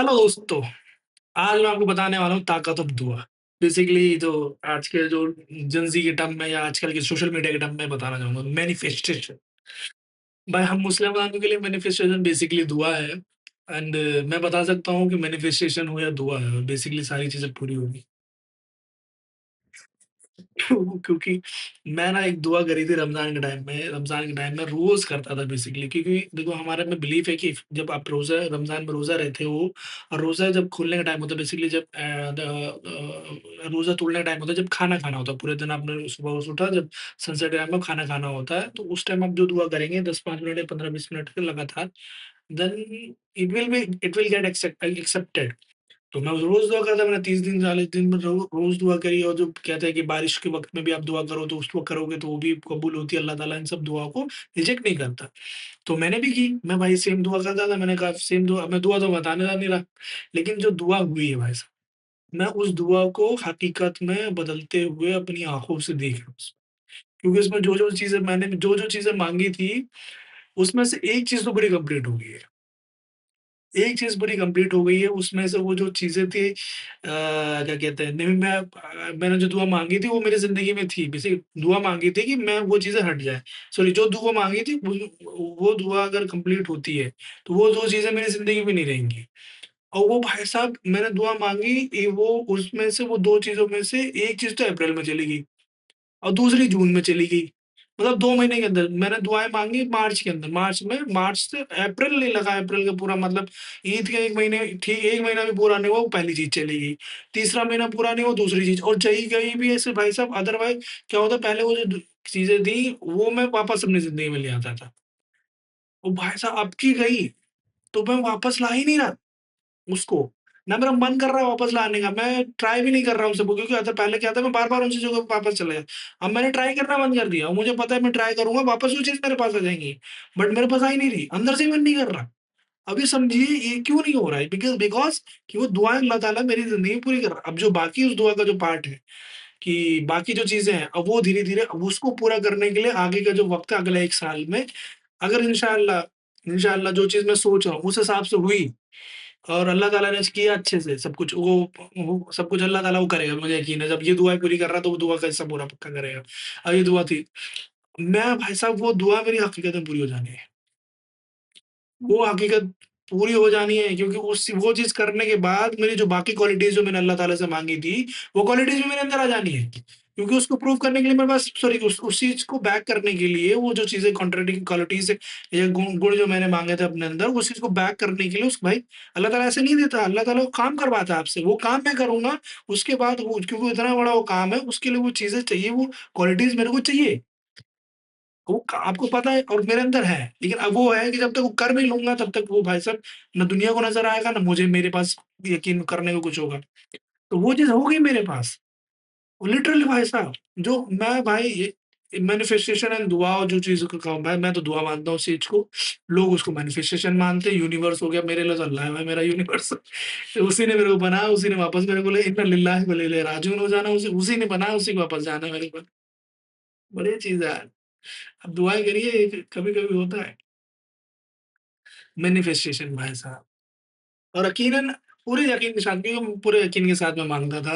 Hello दोस्तों, आज मैं आपको बताने वाला हूँ ताकत ऑफ दुआ। बेसिकली जो आज के जो जेन ज़ी के टर्म में या आजकल के सोशल मीडिया के टर्म में बताना चाहूँगा मैनिफेस्टेशन। भाई हम मुसलमानों के लिए मैनिफेस्टेशन बेसिकली दुआ है एंड मैं बता सकता हूँ कि मैनिफेस्टेशन हो या दुआ है, बेसिकली सारी चीज़ें पूरी होगी। क्योंकि मैं ना एक दुआ करी थी रमज़ान के टाइम में रोज़ करता था बेसिकली क्योंकि देखो हमारे में बिलीफ है कि जब आप रमज़ान में रोज़ा रहते हो और रोज़ा जब खोलने का टाइम होता है बेसिकली जब रोज़ा तोड़ने का टाइम होता है जब खाना खाना होता है, पूरे दिन आपने सुबह से उठा जब सनसेट टाइम में खाना खाना होता है, तो उस टाइम आप जो दुआ करेंगे 10-5 मिनट या 15-20 मिनट के लगातार, then it will get accepted. तो मैं रोज़ दुआ करता, मैंने 30 दिन 40 दिन में रोज़ दुआ करी और जो कहते हैं कि बारिश के वक़्त में भी आप दुआ करो तो उस वक़्त करोगे तो वो भी कबूल होती है, अल्लाह ताला इन सब दुआओं को रिजेक्ट नहीं करता। तो मैंने भी की, मैं भाई सेम दुआ करता था, मैंने कहा सेम दुआ मैं दुआ तो बताने नहीं रहा, लेकिन जो दुआ हुई है भाई साहब, मैं उस दुआ को हकीकत में बदलते हुए अपनी आँखों से देख रहा हूँ। क्योंकि उसमें जो-जो चीज़ें माँगी थी, उसमें से एक चीज़ तो बड़ी कंप्लीट हो गई है। एक चीज़ बड़ी कंप्लीट हो गई है, उसमें से वो जो चीज़ें थी क्या कहते हैं, नहीं मैंने जो दुआ माँगी थी वो मेरी ज़िंदगी में थी। बेसिक दुआ माँगी थी कि मैं वो चीज़ें हट जाएँ। सॉरी जो दुआ माँगी थी वो दुआ अगर कंप्लीट होती है, तो वो 2 चीज़ें मेरी ज़िंदगी में नहीं रहेंगी। और वो भाई साहब मैंने दुआ माँगी वो उसमें से वो 2 चीज़ों में से 1 चीज़ तो अप्रैल में चली गई। और दूसरी जून में चली गई। मतलब 2 महीने के अंदर मैंने दुआएँ माँगी मार्च के अंदर, मार्च से अप्रैल नहीं लगा, अप्रैल का पूरा मतलब ईद के 1 महीने 1 महीना भी पूरा नहीं हुआ, वो पहली चीज़ चली गई। तीसरा महीना पूरा नहीं हुआ, दूसरी चीज़ और चली गई भी ऐसे भाई साहब अदरवाइज़ क्या होता है पहले वो जो चीज़ें थी, वो मैं वापस अपनी ज़िंदगी में ले आता था। वो भाई साहब अब की गई, तो मैं वापस ला ही नहीं रहा। उसको, ना मेरा मन कर रहा है वापस लाने का, मैं ट्राई भी नहीं कर रहा हूँ सबको क्योंकि आता पहले क्या था मैं बार-बार उन चीज़ों को वापस चला गया। अब मैंने ट्राई करना बंद कर दिया और मुझे पता है मैं ट्राई करूँगा वापस वो चीज़ मेरे पास आ जाएँगी, बट मेरे पास आ ही नहीं रही, अंदर से ही मन नहीं कर रहा। अब ये समझिए ये क्यों नहीं हो रहा है? बिकॉज़ कि वो दुआएँ अल्लाह ताला मेरी ज़िंदगी में पूरी कर रहा है। अब जो बाकी उस दुआ का जो पार्ट है कि बाकी जो चीज़ें हैं, अब वो धीरे-धीरे अब उसको पूरा करने के लिए आगे का जो वक़्त है अगले 1 साल में, अगर इंशाअल्लाह जो चीज़ मैं सोच रहा हूँ उस हिसाब से हुई और अल्लाह ताला ने किया अच्छे से सब कुछ वो सब कुछ अल्लाह ताला वो करेगा, मुझे यकीन है। जब ये दुआएँ पूरी कर रहा है, तो वो दुआ का हिस्सा पूरा पक्का करेगा। अब ये दुआ थी, मैं भाई साहब वो दुआ मेरी हकीकत में पूरी हो जानी है। वो हकीकत पूरी हो जानी है क्योंकि उस वो चीज़ करने के बाद मेरी जो बाकी क्वालिटीज़ जो मैंने अल्लाह ताला से माँगी थी, वो क्वालिटीज़ भी मेरे अंदर आ जानी है। क्योंकि उसको प्रूव करने के लिए मेरे पास सॉरी उस चीज़ को बैक करने के लिए वो जो चीज़ें कॉन्ट्राडिक्टिंग क्वालिटीज़ या गुण जो मैंने माँगे थे अपने अंदर, उस चीज़ को बैक करने के लिए उस भाई अल्लाह ताला ऐसे नहीं देता, अल्लाह ताला वो काम करवाता है आपसे। वो काम मैं करूँगा, उसके बाद वो क्योंकि इतना बड़ा वो काम है, उसके लिए वो चीज़ें चाहिए, वो क्वालिटीज़ मेरे को चाहिए। वो आपको पता है और मेरे अंदर है। लेकिन अब वो है कि जब तक वो कर नहीं लूँगा तब तक वो भाई साहब ना दुनिया को नज़र आएगा, ना मुझे मेरे पास यकीन करने को कुछ होगा। तो वो चीज़ हो गई मेरे पास। लिटरली भाई साहब जो मैं भाई ये मैनिफेस्टेशन एंड दुआ और जो चीज़ को कहूँ भाई मैं तो दुआ मानता हूँ उस चीज़ को। लोग उसको मैनिफेस्टेशन मानते हैं, यूनिवर्स हो गया मेरे लिए तो अल्लाह है भाई मेरा यूनिवर्स। तो उसी ने मेरे को बनाया, उसी ने वापस मेरे को ले इन्ना लिल्लाहि व इलैहि राजिऊन हो जाना उसी ने बनाया, उसी को वापस जाना है मेरे को। बढ़िया चीज़ है। अब दुआएँ करिए कभी-कभी होता है। मैनिफेस्टेशन भाई साहब और यकीनन पूरे यकीन के साथ क्योंकि पूरे यकीन के साथ मैं माँगता था।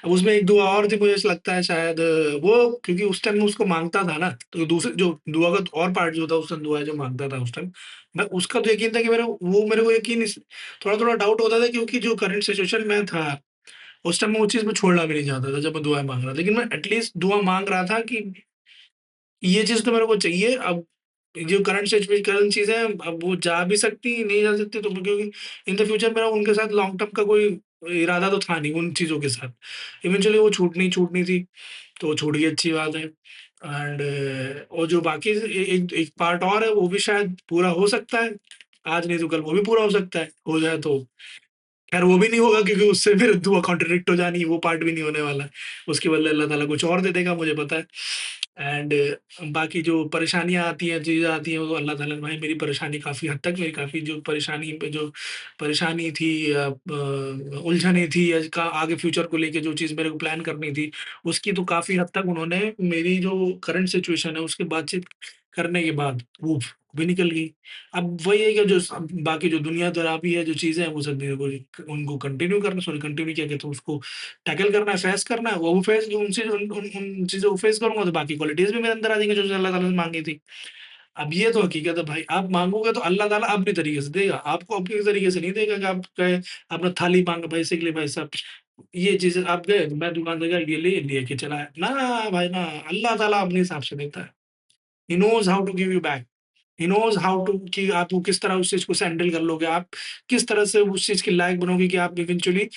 अब उसमें एक दुआ और थी मुझे ऐसा लगता है शायद वो क्योंकि उस टाइम मैं उसको माँगता था ना, तो दूसरे जो दुआ का और पार्ट जो था उस टाइम दुआ जो माँगता था उस टाइम, मैं उसका तो यकीन था कि मेरे को यकीन इस थोड़ा-थोड़ा डाउट होता था क्योंकि जो करंट सिचुएशन में था, उस टाइम मैं वो चीज़ मैं छोड़ना भी नहीं चाहता था जब मैं दुआएँ माँग रहा था। लेकिन मैं एटलीस्ट दुआ माँग रहा था कि ये चीज़ तो मेरे को चाहिए अब जो करंट चीज़ें हैं, अब वो जा भी सकती, नहीं जा सकती तो क्योंकि इन द फ्यूचर मेरा उनके साथ लॉन्ग टर्म का कोई इरादा तो था नहीं उन चीज़ों के साथ। इवेंचुअली वो छूटनी थी, तो वो छूट गई अच्छी बात है एंड और जो बाकी एक एक पार्ट और है वो भी शायद पूरा हो सकता है। आज नहीं तो कल वो भी पूरा हो सकता है, हो जाए तो खैर वो भी नहीं होगा क्योंकि उससे फिर दुआ कॉन्ट्रडिक्ट हो जानी है, वो पार्ट भी नहीं होने वाला है। उसके बदले अल्लाह ताला कुछ और दे देगा मुझे पता है। एंड बाकी जो परेशानियाँ आती हैं, चीज़ें आती हैं, वो अल्लाह ताला ने भाई मेरी परेशानी काफ़ी हद तक मेरी काफ़ी जो परेशानी पे जो परेशानी थी उलझनें थी या का आगे फ्यूचर को लेके जो चीज़ मेरे को प्लान करनी थी, उसकी तो काफ़ी हद तक उन्होंने मेरी जो करंट सिचुएशन है, उसकी बातचीत करने के बाद, भी निकल गई। अब वही है कि जो बाकी जो दुनियादारी है, जो चीज़ें हैं, वो सब मेरे को उनको कंटिन्यू करना, सॉरी कंटिन्यू क्या कहते हैं उसको, टैकल करना है, फेस करना है। वो फेस उनसे उन चीज़ों को फेस करूँगा तो बाकी क्वालिटीज़ भी मेरे अंदर आ जाएँगी जो अल्लाह ताला ने माँगी थी। अब ये तो हकीकत है भाई, आप माँगोगे तो अल्लाह ताला अपने तरीके से देगा, आपको अपने तरीके से नहीं देगा कि आप कहें अपना थाली माँगे बेसिकली भाई साहब। ये चीज़ें आप गए, मैं दुकान से गया, ये लेके चला आया। ना भाई ना, अल्लाह ताला अपने हिसाब से देता है। He knows how to give you back. He knows how to कि आप वो किस तरह उस चीज़ को हैंडल कर लोगे, आप किस तरह से उस चीज़ के लायक बनोगे कि आप इवेंचुअली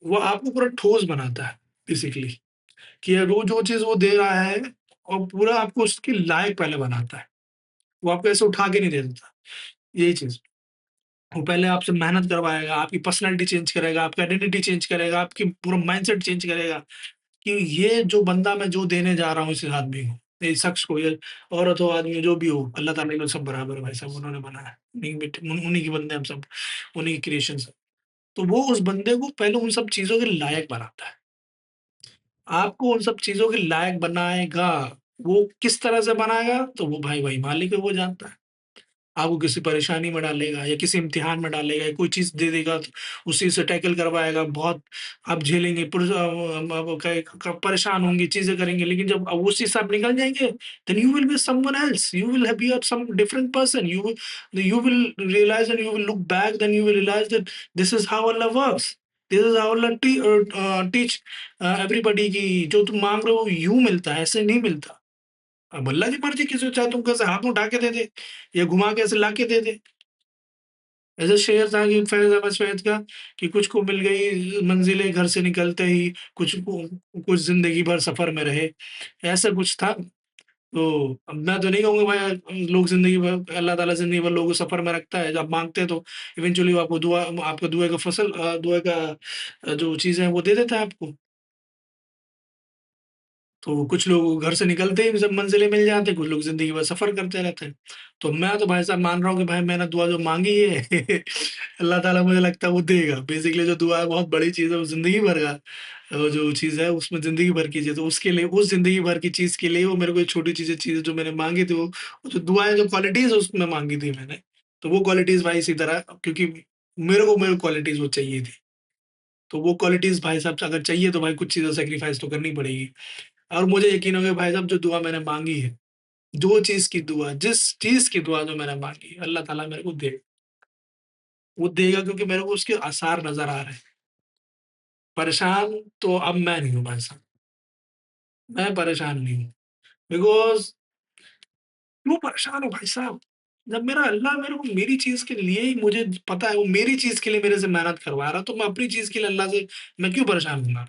वो आपको पूरा ठोस बनाता है बेसिकली, कि वो जो चीज़ वो दे रहा है और पूरा आपको उसके लायक पहले बनाता है। वो आपको ऐसे उठा के नहीं दे देता, यही चीज़। वो पहले आपसे मेहनत करवाएगा, आपकी पर्सनैलिटी चेंज करेगा, आपका आइडेंटिटी चेंज करेगा, आपकी पूरा माइंडसेट चेंज करेगा कि ये जो बंदा मैं जो देने जा रहा हूँ इस आदमी को, इस शख्स को, ये औरत हो, आदमी हो, जो भी हो, अल्लाह ताला ने तो सब बराबर है भाई साहब, उन्होंने बनाया है। उन्हीं के बंदे हम सब, उन्हीं की क्रिएशंस हैं। तो वो उस बंदे को पहले उन सब चीज़ों के लायक बनाता है। आपको उन सब चीज़ों के लायक बनाएगा, वो किस तरह से बनाएगा, तो वो भाई वही मालिक है, वो जानता है। आपको किसी परेशानी में डालेगा या किसी इम्तिहान में डालेगा या कोई चीज़ दे देगा, तो उस चीज़ से टैकल करवाएगा, बहुत आप झेलेंगे, अब परेशान होंगे, चीज़ें करेंगे, लेकिन जब उस चीज़ से आप निकल जाएँगे, then you will be someone else, you will be some different person, you will realize and you will look back, then you will realize that this is how Allah works. This is how Allah teach everybody कि जो तुम माँग रहे हो यूँ मिलता है, ऐसे नहीं मिलता। अब अल्लाह की मर्ज़ी किसी को चाहे तुमको ऐसे हाथ में उठा के दे दे या घुमा के ऐसे ला के दे दे। ऐसे शेर था कि फैज़ अहमद फैज़ का कि कुछ को मिल गई मंज़िलें घर से निकलते ही, कुछ ज़िंदगी भर सफ़र में रहे, ऐसा कुछ था। तो अब मैं तो नहीं कहूँगा भाई लोग ज़िंदगी भर अल्लाह ताला ज़िंदगी भर लोगों को सफ़र में रखता है। जब माँगते हैं तो इवेंचुअली वो आपको आपका दुआ का जो चीज़ है वो दे देता है आपको। तो कुछ लोग घर से निकलते ही जब मंज़िलें मिल जाते हैं, कुछ लोग ज़िंदगी भर सफ़र करते रहते हैं। तो मैं तो भाई साहब मान रहा हूँ कि भाई मैंने दुआ जो माँगी है अल्लाह ताला मुझे लगता है वो देगा। बेसिकली जो दुआ है बहुत बड़ी चीज़ है, वो ज़िंदगी भर का जो चीज़ है उसमें ज़िंदगी भर की चीज़ है। उसके लिए उस ज़िंदगी भर की चीज़ के लिए वो मेरे को ये छोटी चीज़ें जो मैंने माँगी थी वो जो दुआएँ जो क्वालिटीज़ उसमें माँगी थी मैंने। तो वो क्वालिटीज़ भाई इसी तरह क्योंकि मेरे क्वालिटीज़ वो चाहिए थी। तो वो क्वालिटीज़ भाई साहब अगर चाहिए तो भाई कुछ चीज़ें सैक्रिफ़ाइस तो करनी पड़ेगी। और मुझे यकीन हो गया भाई साहब जो दुआ मैंने माँगी है, जो चीज़ की दुआ जिस चीज़ की दुआ जो मैंने माँगी, अल्लाह ताला मेरे को देगा। वो देगा क्योंकि मेरे को उसके आसार नज़र आ रहे हैं। परेशान तो अब मैं नहीं हूँ भाई साहब, मैं परेशान नहीं हूँ। बिकॉज़ क्यों परेशान हूँ भाई साहब? जब मेरा अल्लाह मेरे को मेरी चीज़ के लिए ही मुझे पता है वो मेरी चीज़ के लिए मेरे से मेहनत करवा रहा है, तो मैं अपनी चीज़ के लिए अल्लाह से मैं क्यों परेशान होऊँगा?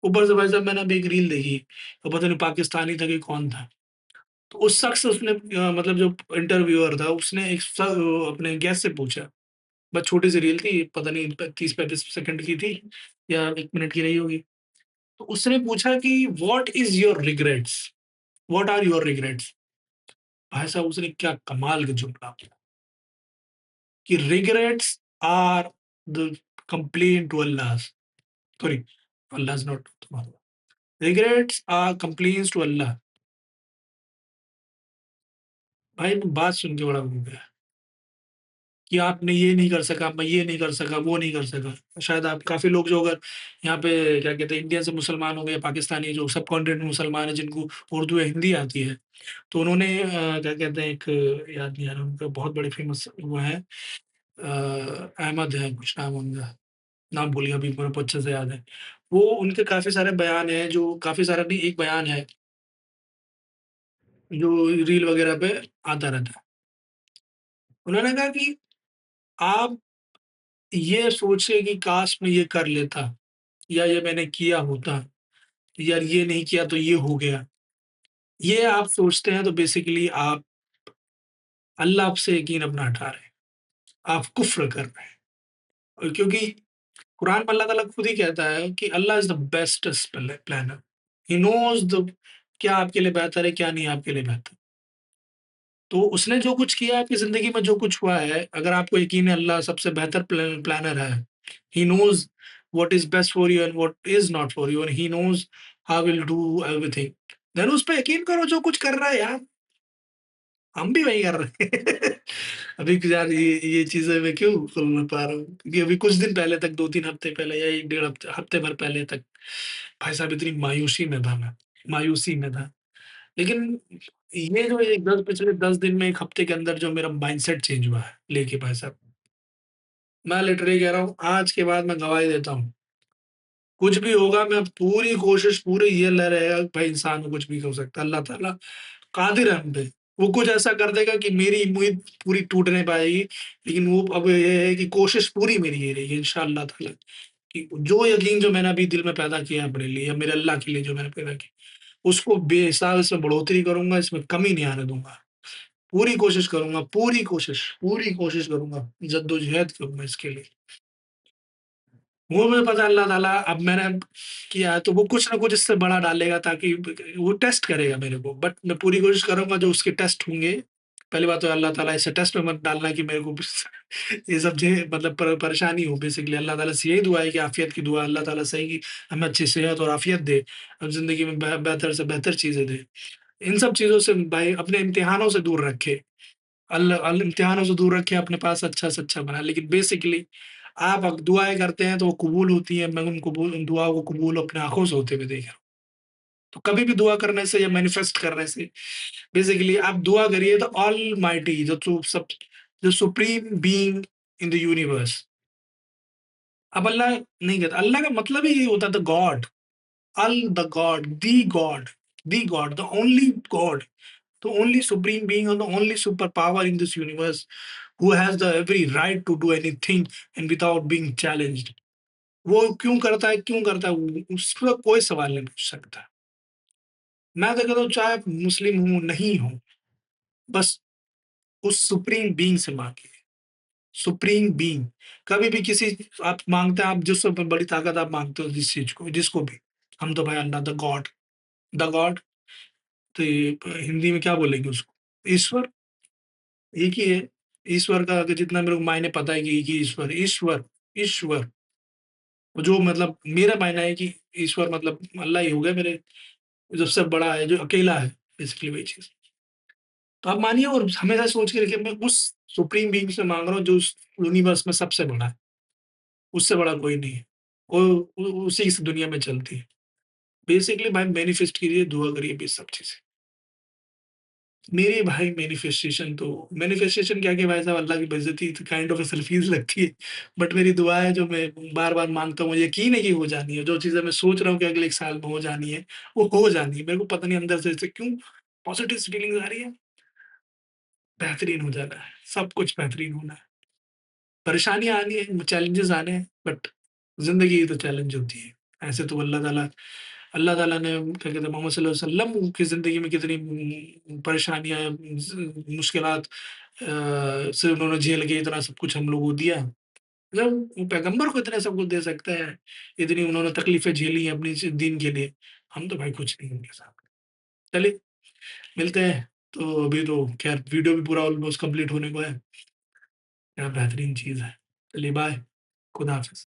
ऊपर से भाई साहब मैंने अभी एक रील देखी, वो पता नहीं पाकिस्तानी था कि कौन था। तो उस शख्स उसने मतलब जो इंटरव्यूअर था उसने अपने गेस्ट से पूछा, बस छोटी-सी रील थी, पता नहीं प 30-35 सेकंड की थी या 1 मिनट की रही होगी। तो उसने पूछा कि what is your regrets? What are your regrets? भाई साहब उसने क्या कमाल का जुमला बोला कि regrets are the complaint to Allah sorry Allah is not regrets are complaints to Allah. भाई मैं बात सुन के बड़ा हो गया। कि आपने ये नहीं कर सका, मैं ये नहीं कर सका, वो नहीं कर सका। शायद आप काफ़ी लोग जो अगर यहाँ पे क्या कहते हैं इंडिया से मुसलमान हो गए, पाकिस्तानी जो सब कॉन्टिनेंट मुसलमान हैं जिनको उर्दू या हिंदी आती है, तो उन्होंने क्या कहते हैं एक याद नहीं आ रहा उनका बहुत बड़े फ़ेमस वो है अहमद है कुछ नाम उनका, नाम भूल गया अभी मेरे को अच्छे से याद है। वो उनके काफ़ी सारे बयान हैं जो काफ़ी सारा नहीं एक बयान है, जो रील वगैरह पे आता रहता है। उन्होंने कहा कि आप ये सोचे कि काश मैं ये कर लेता या ये मैंने किया होता, यार ये नहीं किया तो ये हो गया। ये आप सोचते हैं तो बेसिकली आप अल्लाह से यकीन अपना हटा रहे हैं। आप कुफ़्र कर रहे हैं। क्योंकि कुरान में अल्लाह ताला खुद ही कहता है कि Allah is the bestest planner. He knows the क्या आपके लिए बेहतर है, क्या नहीं आपके लिए बेहतर। तो उसने जो कुछ किया आपकी ज़िंदगी में जो कुछ हुआ है, अगर आपको यकीन है अल्लाह सबसे बेहतर प्लानर है। He knows what is best for you and what is not for you and he knows how will do everything. Then उस पे यकीन करो जो कुछ कर रहा है यार। हम भी वही कर रहे हैं। अभी यार ये चीज़ें मैं क्यों बोल पा रहा हूँ, क्योंकि अभी कुछ दिन पहले तक 2-3 हफ्ते पहले या 1 डेढ़ हफ्ते भर पहले तक भाई साहब इतनी मायूसी में था मैं, मायूसी में था। लेकिन ये जो एक 10 पिछले 10 दिन में 1 हफ्ते के अंदर जो मेरा माइंडसेट चेंज हुआ है, लेके भाई साहब, मैं लिटरली कह रहा हूँ आज के बाद मैं गवाही देता हूँ। कुछ भी होगा मैं पूरी कोशिश पूरे ये ल रहेगा कि भाई इंसान को कुछ भी हो सकता है, अल्लाह ताला कादिर है हम पे। वो कुछ ऐसा कर देगा कि मेरी उम्मीद पूरी टूट नहीं पाएगी, लेकिन वो अब ये है कि कोशिश पूरी मेरी ये रहेगी इंशाअल्लाह ताला कि जो यकीन जो मैंने अभी दिल में पैदा किया है अपने लिए या मेरे अल्लाह के लिए जो मैंने पैदा किया, उसको बेहिसाब इसमें बढ़ोतरी करूँगा, इसमें कमी नहीं आने दूँगा। पूरी कोशिश करूँगा, पूरी कोशिश करूँगा, जद्दोजहद करूँगा इसके लिए। वो मुझे पता है अल्लाह ताला अब मैंने किया है तो वो कुछ ना कुछ इससे बड़ा डालेगा ताकि वो टेस्ट करेगा मेरे को। बट मैं पूरी कोशिश करूँगा जो उसके टेस्ट होंगे, पहली बात तो अल्लाह ताला ऐसे टेस्ट में मत डालना कि मेरे को ये सब मतलब परेशानी हो बेसिकली अल्लाह ताला से यही दुआ है कि आफ़ियत की दुआ अल्लाह ताला सही की हमें अच्छी सेहत और आफ़ियत दे और ज़िंदगी में बेहतर से बेहतर चीज़ें दे। इन सब चीज़ों से भाई अपने इम्तिहानों से दूर रखे। इम्तिहानों से दूर रखे, अपने पास अच्छा से अच्छा बनाए। लेकिन बेसिकली आप दुआएँ करते हैं तो वो कबूल होती हैं। मैं उन दुआओं को कबूल अपने आँखों से होते हुए देख रहा हूँ। तो कभी भी दुआ करने से या मैनिफेस्ट करने से बेसिकली आप दुआ करिए तो ऑलमाइटी जो supreme being in the universe. अब अल्लाह नहीं कहता, अल्लाह का मतलब ही यही होता है the God, the God, the God, the only God, the only supreme being और the only super power in this universe who has the every right to do anything and without being challenged। वो क्यों करता है उसका कोई सवाल नहीं पूछ सकता। मैं तो कहता हूँ चाहे आप मुस्लिम हूँ नहीं हूँ, बस उस सुप्रीम बीइंग से मांगिए। सुप्रीम बीइंग कभी भी किसी आप मांगते हैं, आप जिससे बड़ी ताकत आप मांगते हो जिस चीज को जिसको भी, हम तो भाई अल्लाह द गॉड तो ये हिंदी में क्या बोलेंगे उसको, ईश्वर एक ही है। ईश्वर का जितना मेरे को मायने पता है कि एक ही ईश्वर ईश्वर जो मतलब मेरा मानना है कि ईश्वर मतलब अल्लाह ही हो गया मेरे जो सबसे बड़ा है, जो अकेला है, बेसिकली वही चीज़। तो आप मानिए और हमेशा सोच के रखिए मैं उस सुप्रीम बीइंग से माँग रहा हूँ जो उस यूनिवर्स में सबसे बड़ा है, उससे बड़ा कोई नहीं है। वो उसी इस दुनिया में चलती है। बेसिकली भाई मैनिफेस्ट कीजिए, दुआ करिए, ये सब चीज़ें। मेरे भाई मैनिफेस्टेशन क्या कि भाई साहब अल्लाह की बेइज़्ज़ती काइंड ऑफ सेल्फिश लगती है। बट मेरी दुआ है जो मैं बार-बार माँगता हूँ, मुझे यकीन है कि हो जानी है। जो चीज़ें मैं सोच रहा हूँ कि अगले 1 साल में हो जानी है, वो हो जानी है। मेरे को पता नहीं अंदर से ऐसे क्यों पॉज़िटिव फीलिंग्स आ रही है, बेहतरीन हो जाना है, सब कुछ बेहतरीन होना है। परेशानियाँ आनी है, चैलेंजेस आने हैं, बट ज़िंदगी ही तो चैलेंज होती है। ऐसे तो अल्लाह ताला ने क्या कहते हैं मोहम्मद सल्लल्लाहु अलैहि वसल्लम की ज़िंदगी में कितनी परेशानियाँ मुश्किलात से उन्होंने झेल के इतना सब कुछ हम लोगों को दिया। जब वो पैगंबर को इतना सब कुछ दे सकते हैं, इतनी उन्होंने तकलीफ़ें झेली हैं अपनी दीन के लिए, हम तो भाई कुछ नहीं उनके साथ। चलिए, मिलते हैं। तो अभी तो खैर वीडियो भी पूरा ऑलमोस्ट कंप्लीट होने को है। क्या बेहतरीन चीज़ है। चलिए बाय, खुदा हाफ़िज़।